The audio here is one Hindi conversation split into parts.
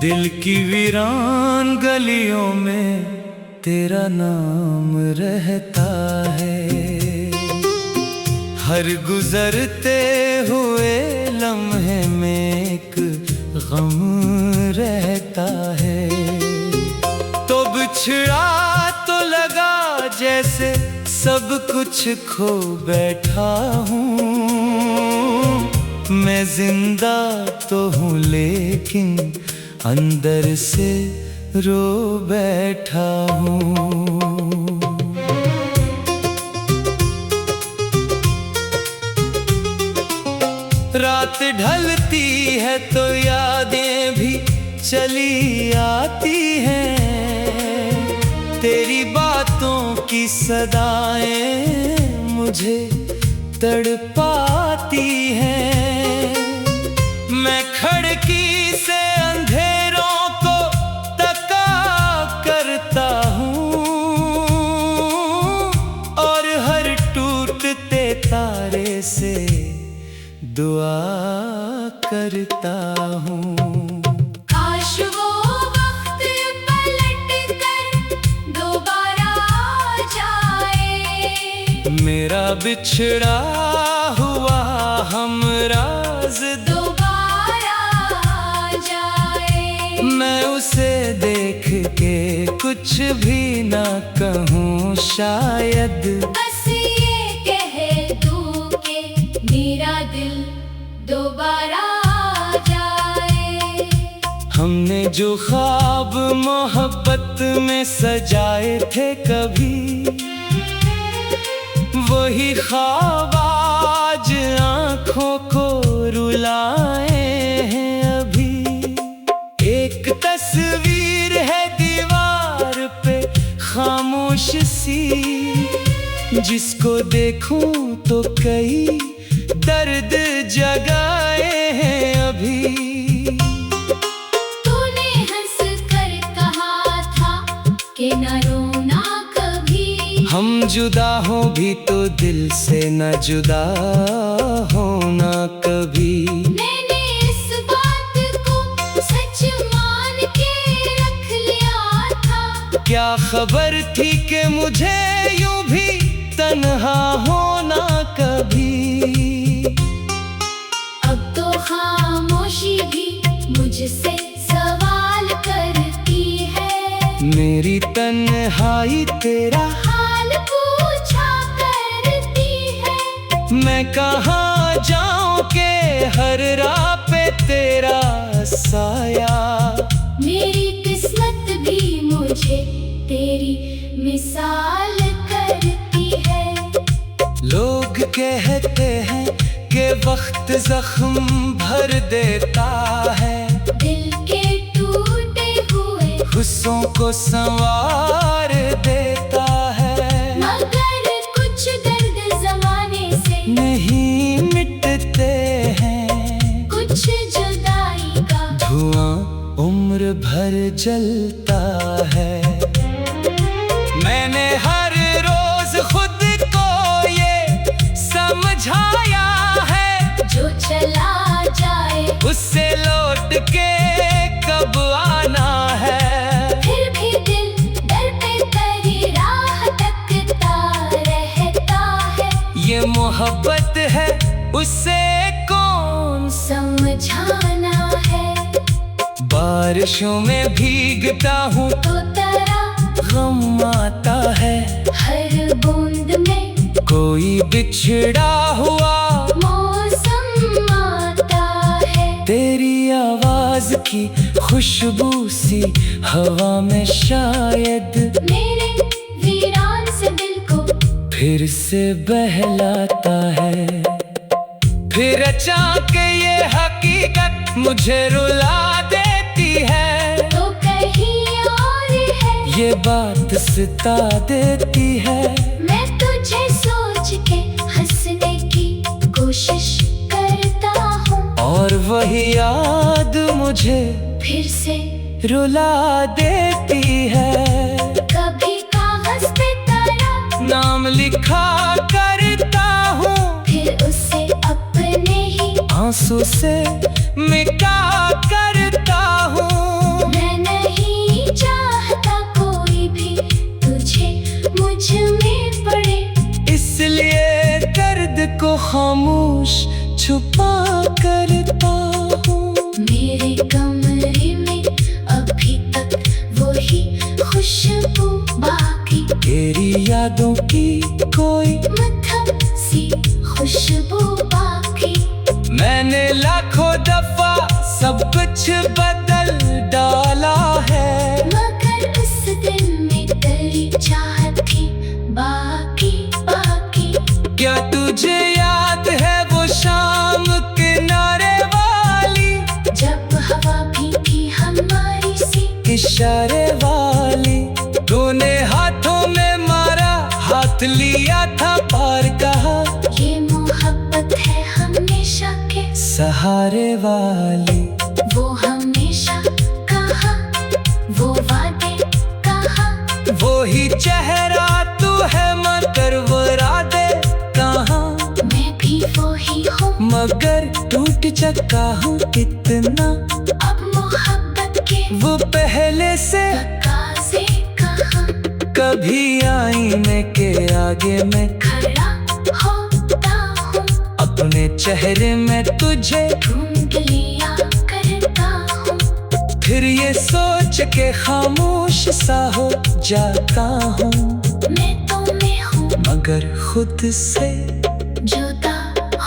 दिल की वीरान गलियों में तेरा नाम रहता है। हर गुजरते हुए लम्हे में एक गम रहता है। तो बिछड़ा तो लगा जैसे सब कुछ खो बैठा हूँ। मैं जिंदा तो हूँ लेकिन अंदर से रो बैठा हूँ। रात ढलती है तो यादें भी चली आती हैं। तेरी बातों की सदाएं मुझे तड़पाती हैं। मैं खिड़की से अंधेरों को तका करता हूँ और हर टूटते तारे से दुआ करता हूँ। काश वो वक्त पलट कर दोबारा आ जाए। मेरा बिछड़ा हुआ हमराज दोबारा आ जाए। मैं उसे देख के कुछ भी ना कहूँ शायद। बस ये कह दूँ कि मेरा दिल दोबारा आ जाए। हमने जो ख्वाब मोहब्बत में सजाए थे कभी, वही ख्वाब आज आँखों को रुलाए हैं अभी। एक तस्वीर है दीवार पे खामोश सी, जिसको देखूं तो कई दर्द जगाए हैं अभी। तूने हंस कर कहा था कि न रोना कभी। हम जुदा हो भी तो दिल से न जुदा होना कभी। मैंने इस बात को सच मान के रख लिया था। क्या खबर थी कि मुझे यूं भी तन्हा होना कभी। अब तो खामोशी भी मुझसे सवाल करती है। मेरी तन्हाई तेरा हाल पूछा करती है। मैं कहाँ जाऊं के हर राह पे तेरा साया। मेरी किस्मत भी मुझे तेरी मिसाल करती है। लोग कहते हैं कि वक्त जख्म भर देता है, दिल के टूटे हुए हिस्सों को संवार देता है। मगर कुछ दर्द जमाने से नहीं मिटते हैं, कुछ जुदाई का धुआं उम्र भर जलता है। मैंने हर रोज खुद को ये समझाया है, जो चला जाए उससे लौट के कब आना है। फिर भी दिल दर पे तेरी राह तकता रहता है। ये मोहब्बत है उससे कौन समझाना है। बारिशों में भीगता हूँ तो तेरा गम आता है। हर बूंद में कोई बिछड़ा हुआ मौसम आता है। तेरी आवाज की खुशबू सी हवा में शायद मेरे वीरान से दिल को फिर से बहलाता है। फिर अचानक ये हकीकत मुझे रुला देती है। तो कहीं और है ये बात सिता देती है। मैं तुझे सोच के हंसने की कोशिश करता हूँ और वही याद मुझे फिर से रुला देती है। कभी कागज पे तेरा नाम लिखा करता हूँ, फिर उसे अपने ही आंसू से मिटा करता हूँ। को खामोश छुपा करता हूँ। मेरे कमरे में अभी तक वही खुशबू बाकी, तेरी यादों की कोई मध्यम सी खुशबू बाकी। मैंने लाखों दफा सब कुछ बदल डाला है, मगर उस दिन में तेरी चाहत थी बाकी बाकी। क्या तुझे याद है वो शाम किनारे वाली, जब हवा भी थी हमारी सी इशारे वाली। तूने हाथों में मारा, हाथ लिया था पार कहा, ये मोहब्बत है हमेशा के सहारे वाली। वो हमेशा कहा, वो वादे कहा, वो ही चेहरा तू है मगर वो राधे कहाँ। मैं भी वो ही हूँ मगर टूट चुका हूँ कितना, अब मोहब्बत के वो पहले से तकाज़े कहाँ। कभी आईने के आगे मैं खड़ा होता हूँ, अपने चेहरे में तुझे ढूंढ लिया करता हूँ। फिर ये सोच के खामोश सा हो जाता हूँ, मैं तो मैं हूँ मगर खुद से जुदा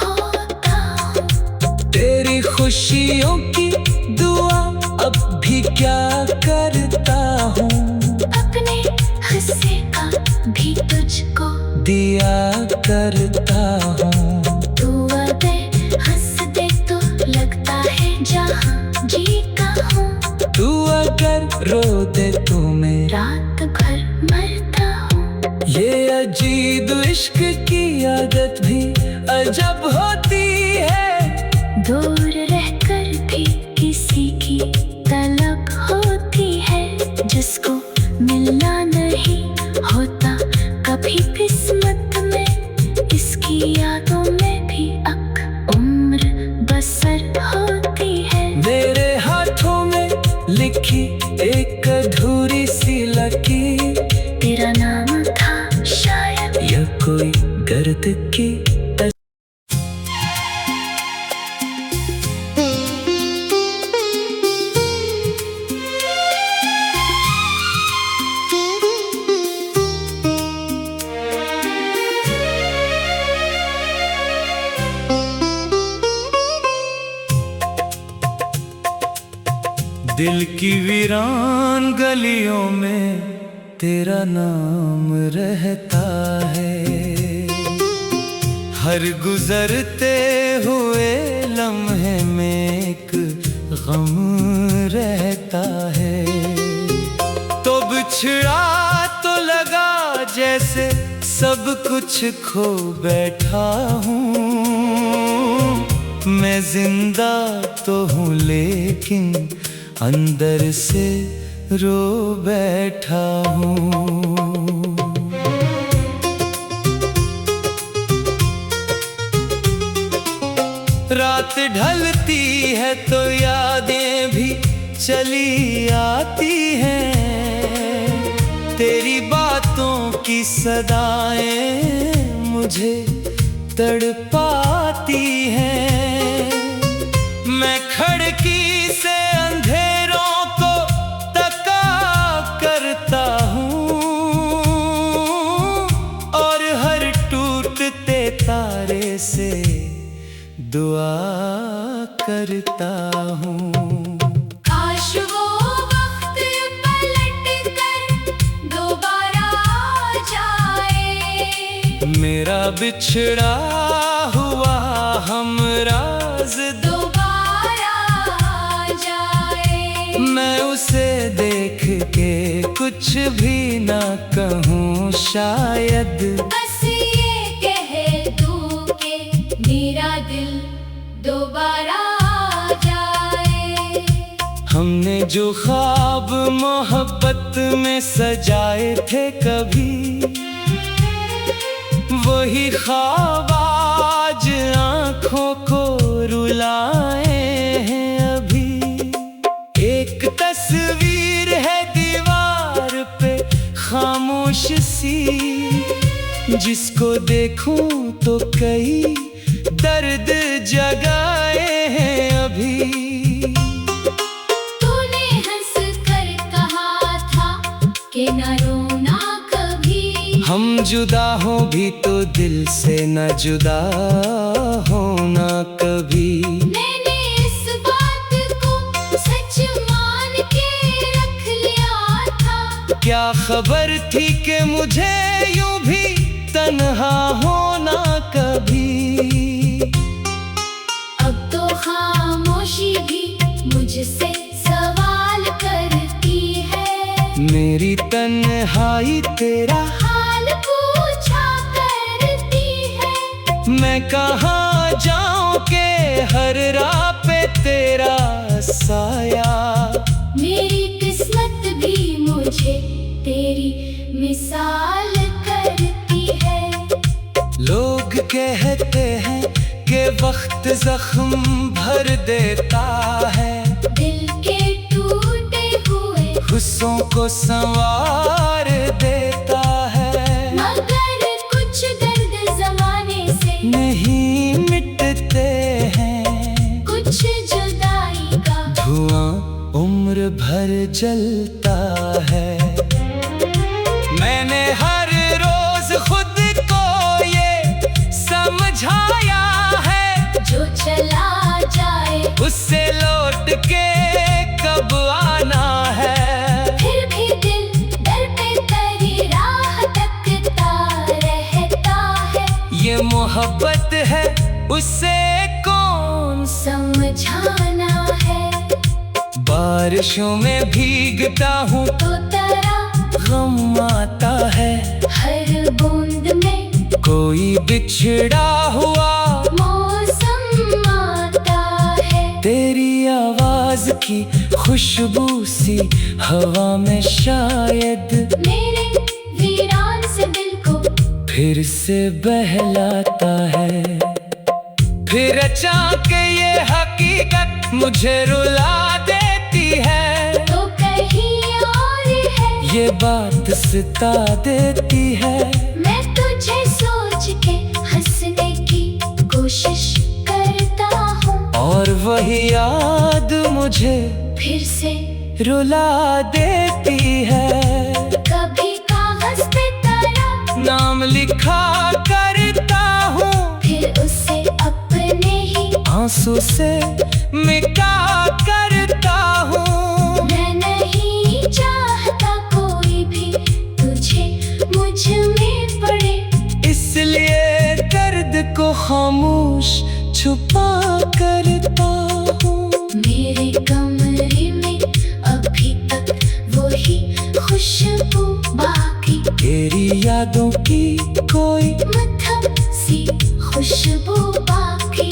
होता हूँ। तेरी खुशियों की दुआ अब भी क्या करता हूँ, अपने हिस्से का भी तुझको दिया करता हूँ। तू अबे हंस दे तो लगता है जहाँ जीता हूँ, तू अगर रो दे तो मैं रात भर मरता हूँ। ये अजीब इश्क की आदत भी अजब होती है, दूर रहकर भी किसी की तलब होती है, जिसको मिलना नहीं होता कभी किस्मत में, इसकी यादों में भी अक उम्र बसर होती है। मेरे हाथों में लिखी एक अधूरी सी लकीर, तेरा नाम था शायद या कोई दर्द की दिल की वीरान गलियों में तेरा नाम रहता है, हर गुजरते हुए लम्हे में एक गम रहता है। तो बिछड़ा तो लगा जैसे सब कुछ खो बैठा हूँ, मैं जिंदा तो हूँ लेकिन अंदर से रो बैठा हूँ। रात ढलती है तो यादें भी चली आती हैं, तेरी बातों की सदाएं मुझे तड़पाती हैं। मैं खिड़की से अंधेरों को तका करता हूँ, और हर टूटते तारे से दुआ करता हूँ। काश वो वक्त पलट कर दोबारा आ जाए, मेरा बिछड़ा हुआ हमराज दोबारा आ जाए। मैं उसे देख के कुछ भी ना कहूँ शायद, बस ये कह दूँ कि मेरा दिल दोबारा आ जाए। हमने जो ख्वाब मोहब्बत में सजाए थे कभी, वही ख्वाब आज आँखों को रुलाए हैं अभी। एक तस्वीर है दीवार पे खामोश सी, जिसको जिसको देखूं तो कई दर्द जगाए हैं अभी। तूने हंस कर कहा था कि न रोना कभी। हम जुदा हो भी तो दिल से न जुदा होना कभी। मैंने इस बात को सच मान के रख लिया था। क्या खबर थी कि मुझे यूं भी तन्हा होना कभी। अब तो खामोशी भी मुझसे सवाल करती है। मेरी तन्हाई तेरा हाल पूछा करती है। मैं कहाँ जाऊं के हर राह पे तेरा साया। मेरी किस्मत भी मुझे तेरी मिसाल करती है। लोग कहते हैं कि वक्त जख्म भर देता है। दिल के टूटे हुए हिस्सों को संवार देता है। मगर कुछ दर्द जमाने से नहीं मिटते हैं। कुछ जुदाई का धुआं उम्र भर जलता है। मैंने हर रोज खुद को ये समझाया है। जो चला जाए उससे लौट के कब आना है। फिर भी दिल दर पे तेरी राह तकता रहता है। ये मोहब्बत है उससे कौन समझाना है। बारिशों में भीगता हूँ तो तेरा गम आता है। हर बूंद में कोई बिछड़ा हुआ मौसम आता है। तेरी आवाज की खुशबू सी हवा में शायद मेरे वीरान से दिल को फिर से बहलाता है। फिर अचानक ये हकीकत मुझे रुला देती है। तो कहीं और है ये बात सिता देती है। मैं तुझे सोच के हंसने की कोशिश करता हूँ। और वही याद मुझे फिर से रुला देती है। कभी कागज पे तेरा नाम लिखा करता हूँ फिर उसे अपने ही आंसू से मिटा करता हूँ। मैं नहीं चाहता कोई भी तुझे मुझ में पड़े। इसलिए दर्द को खामोश छुपा करता हूँ। मेरे कमरे में अभी तक वही खुशबू बाकी। तेरी यादों की कोई मत्थम सी खुशबू बाकी।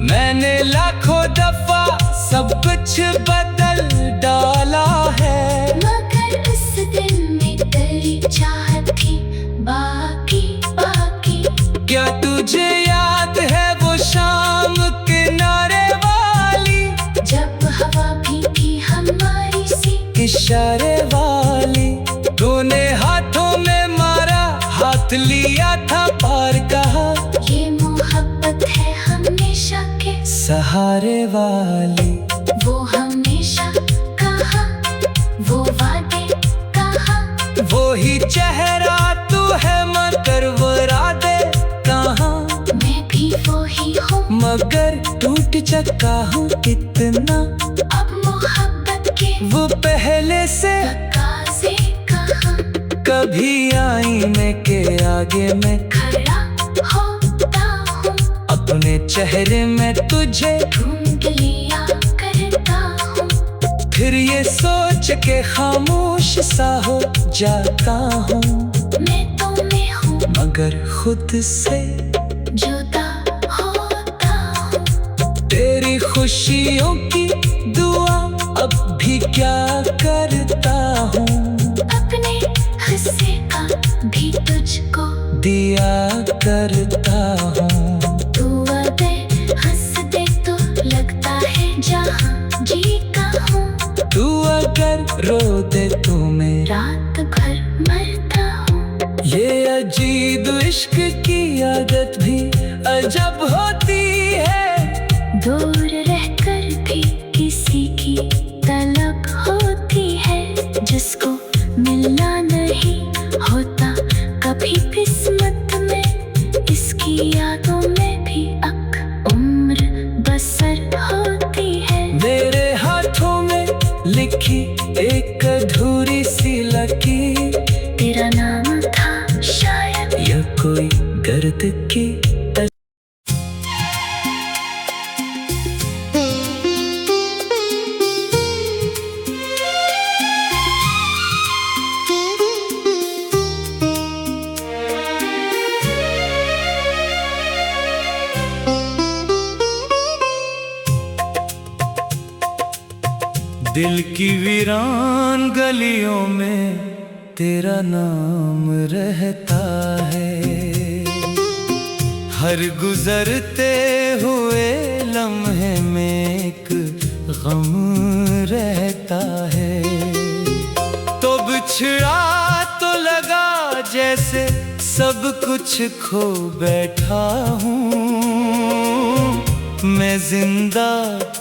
मैंने लाखों दफा सब कुछ बदल डाला है। मगर उस दिन में तेरी चाहत थी बाकी बाकी। क्या तुझे याद है वो शाम किनारे वाली। जब हवा भी थी हमारी सी इशारे वाली। तूने हाथों में मारा हाथ लिया था पार कहा। ये मोहब्बत है हमेशा के सहारे वाली। वो हमेशा कहा वो वादे कहा। वो ही चेहरा तू है मगर वो राधे कहाँ। मैं भी वो ही हूँ मगर टूट चुका हूँ कितना। अब मोहब्बत के वो पहले से तकाज़े कहाँ। कभी आईने के आगे मैं खड़ा होता हूँ अपने चेहरे में तुझे ढूंढ लिया करता हूँ। फिर ये सोच के खामोश सा हो जाता हूँ। मैं तो मैं हूँ मगर खुद से जुदा होता हूँ। तेरी खुशियों की दुआ अब भी क्या करता हूँ। अपने हिस्से का भी तुझको दिया करता हूँ। तू दे हंस दे तो लगता है जहाँ जीता हूँ। तू अगर रो दे तो मैं रात भर मरता हूँ। ये अजीब इश्क की आदत भी अजब होती है। दूर रहकर भी किसी की तलब होती है, जिसको मिलना नहीं होता कभी किस्मत में, इसकी यादों में भी अक उम्र बसर होती है। मेरे हाथों में लिखी एक अधूरी सी लकीर, तेरा नाम था शायद या कोई गर्द की दिल की वीरान गलियों में तेरा नाम रहता है। हर गुजरते हुए लम्हे में एक गम रहता है। तो बिछड़ा तो लगा जैसे सब कुछ खो बैठा हूँ। मैं जिंदा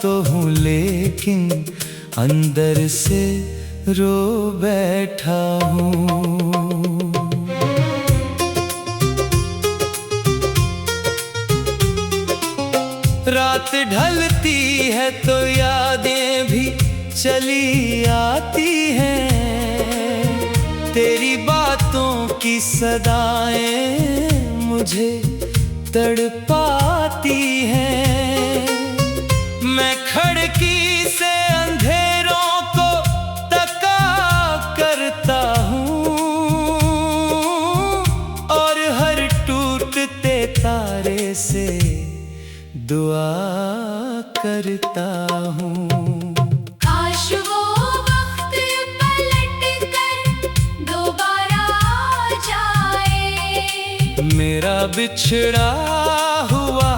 तो हूँ लेकिन अंदर से रो बैठा हूँ। रात ढलती है तो यादें भी चली आती हैं। तेरी बातों की सदाएं मुझे तड़पाती हैं। मैं खिड़की से अंधेरों को तका करता हूँ और हर टूटते तारे से दुआ करता हूँ। काश वो वक्त पलट कर दोबारा आ जाए, मेरा बिछड़ा हुआ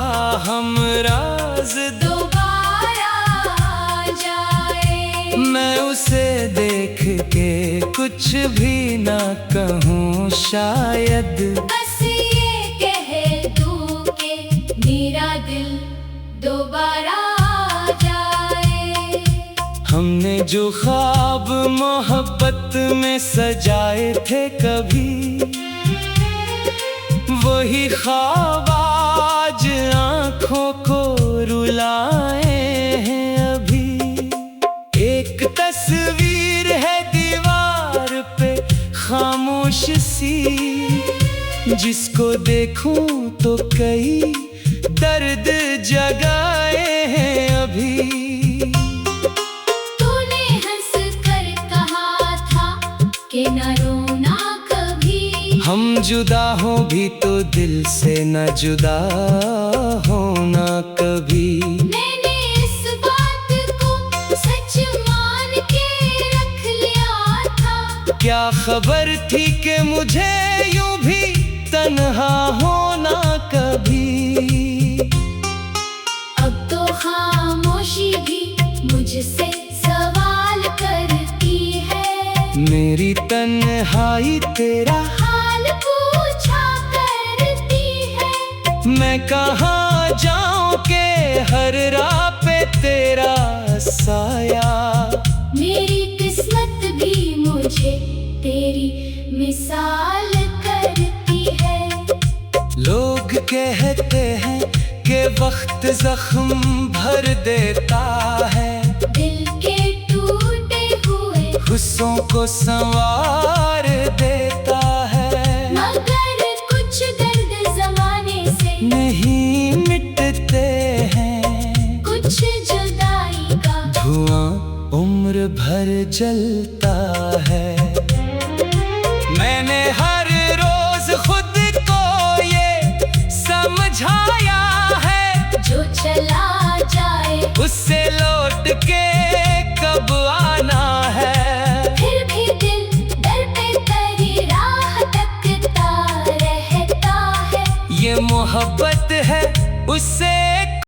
हमराज दोबारा आ जाए। मैं उसे देख के कुछ भी ना कहूँ शायद, बस ये कह दूँ कि मेरा दिल दोबारा आ जाए। हमने जो ख्वाब मोहब्बत में सजाए थे कभी, वही ख्वाब आज आँखों को रुलाए हैं अभी। एक तस्वीर है दीवार पे खामोश सी, जिसको देखूं तो कई दर्द जगाए हैं अभी। तूने हंस कर कहा था कि न रोना कभी, हम जुदा हो भी तो दिल से न जुदा होना कभी। मैंने इस बात को सच मान के रख लिया था, क्या खबर थी कि मुझे यूं भी तन्हा होना कभी। अब तो खामोशी भी मुझसे सवाल करती है, मेरी तन्हाई तेरा हाल पूछा करती है। मैं कहाँ जाऊं के हर राह पे तेरा साया। मेरी किस्मत भी मुझे तेरी मिसाल करती है। लोग कहते हैं कि वक्त जख्म भर देता है, दिल के टूटे हुए गुस्सों को संवार देता है। मगर कुछ दर्द जमाने से नहीं मिटते हैं, कुछ जुदाई का धुआं उम्र भर जलता है। मैंने हर रोज खुद को ये समझाया है, जो चला जाए उससे लौट के कब आना है। फिर भी दिल दर पे तेरी राह तकता रहता है। ये मोहब्बत है उससे